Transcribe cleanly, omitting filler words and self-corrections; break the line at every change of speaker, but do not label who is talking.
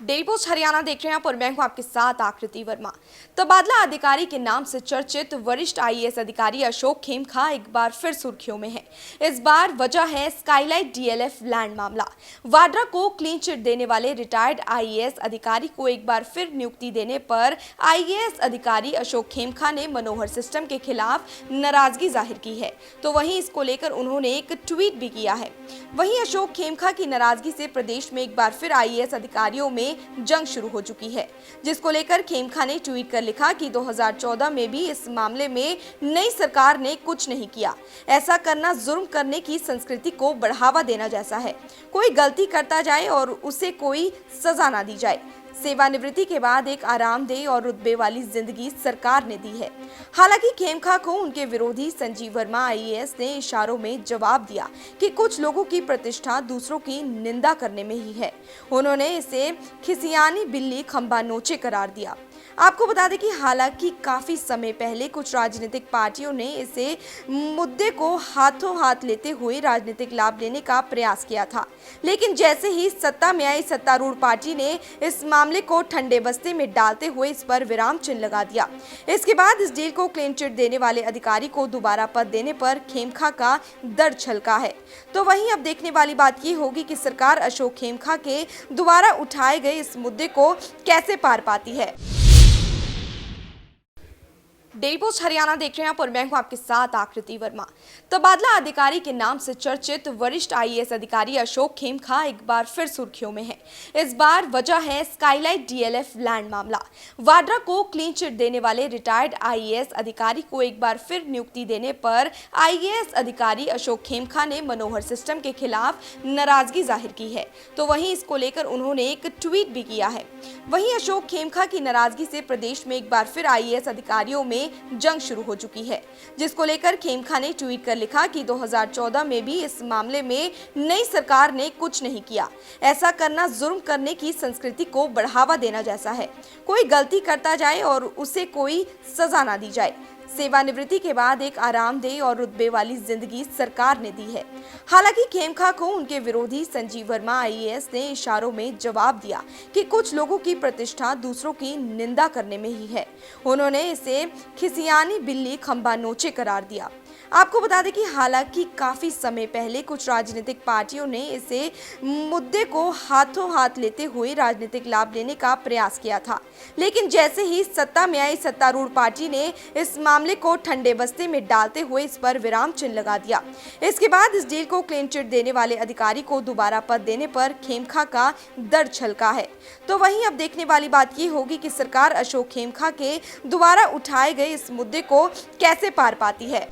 Daily post Haryana देख रहे हैं आप और मैं हूं आपके साथ आकृति वर्मा। तबादला अधिकारी के नाम से चर्चित वरिष्ठ आईएएस अधिकारी अशोक खेमका एक बार फिर सुर्खियों में है। इस बार वजह है स्काईलाइट डीएलएफ लैंड मामला। वाड्रा को क्लीन चिट देने वाले रिटायर्ड आईएएस अधिकारी को एक बार फिर नियुक्ति देने पर आईएएस अधिकारी अशोक खेमका ने मनोहर सिस्टम के खिलाफ नाराजगी जाहिर की है, तो वहीं इसको लेकर उन्होंने एक ट्वीट भी किया है। वहीं अशोक खेमका की नाराजगी से प्रदेश में एक बार फिर आईएएस अधिकारियों में जंग शुरू हो चुकी है, जिसको लेकर खेमका ने ट्वीट कर लिखा कि 2014 में भी इस मामले में नई सरकार ने कुछ नहीं किया। ऐसा करना जुर्म करने की संस्कृति को बढ़ावा देना जैसा है। कोई गलती करता जाए और उसे कोई सजा ना दी जाए। सेवानिवृत्ति के बाद एक आरामदेह और रुतबे वाली जिंदगी सरकार ने दी है। हालांकि खेमका को उनके विरोधी संजीव वर्मा आईएएस ने इशारों में जवाब दिया कि कुछ लोगों की प्रतिष्ठा दूसरों की निंदा करने में ही है। उन्होंने इसे खिसियानी बिल्ली खंबा नोचे करार दिया। आपको बता दें कि हालांकि काफी समय पहले कुछ राजनीतिक पार्टियों ने इसे मुद्दे को हाथों हाथ लेते हुए राजनीतिक लाभ लेने का प्रयास किया था, लेकिन जैसे ही सत्ता में आई सत्तारूढ़ पार्टी ने इस मामले को ठंडे बस्ते में डालते हुए इस पर विराम चिन्ह लगा दिया। इसके बाद इस डील को क्लीन चिट देने वाले अधिकारी को दोबारा पद देने पर खेमका का दर्द छलका है। तो वहीं अब देखने वाली बात ये होगी कि सरकार अशोक खेमका के दोबारा उठाए गए इस मुद्दे को कैसे पार पाती है। डेली पोस्ट हरियाणा देख रहे हैं आप और मैं हूं आपके साथ आकृति वर्मा। तबादला अधिकारी के नाम से चर्चित वरिष्ठ आईएएस अधिकारी अशोक खेमका एक बार फिर सुर्खियों में है। इस बार वजह है स्काईलाइट डीएलएफ लैंड मामला। वाड्रा को क्लीन चिट देने वाले रिटायर्ड आईएएस अधिकारी को एक बार फिर नियुक्ति देने पर आईएएस अधिकारी अशोक खेमका ने मनोहर सिस्टम के खिलाफ नाराजगी जाहिर की है, तो वहीं इसको लेकर उन्होंने एक ट्वीट भी किया है। वहीं अशोक खेमका की नाराजगी से प्रदेश में एक बार फिर आईएएस अधिकारियों में जंग शुरू हो चुकी है, जिसको लेकर खेमका ने ट्वीट कर लिखा कि 2014 में भी इस मामले में नई सरकार ने कुछ नहीं किया। ऐसा करना जुर्म करने की संस्कृति को बढ़ावा देना जैसा है। कोई गलती करता जाए और उसे कोई सजा ना दी जाए। सेवानिवृत्ति के बाद एक आरामदेह और रुतबे वाली जिंदगी सरकार ने दी है। हालांकि खेमका को उनके विरोधी संजीव वर्मा आईएएस ने इशारों में जवाब दिया कि कुछ लोगों की प्रतिष्ठा दूसरों की निंदा करने में ही है। उन्होंने इसे खिसियानी बिल्ली खंबा नोचे करार दिया। आपको बता दें कि हालांकि काफी समय पहले कुछ राजनीतिक पार्टियों ने इसे मुद्दे को हाथों हाथ लेते हुए राजनीतिक लाभ लेने का प्रयास किया था, लेकिन जैसे ही सत्ता में आई सत्तारूढ़ पार्टी ने इस मामले को ठंडे बस्ते में डालते हुए इस पर विराम चिन्ह लगा दिया। इसके बाद इस डील को क्लीन चिट देने वाले अधिकारी को दोबारा पद देने पर खेमका का दर्द छलका है। तो वहीं अब देखने वाली बात ये होगी कि सरकार अशोक खेमका के दोबारा उठाए गए इस मुद्दे को कैसे पार पाती है।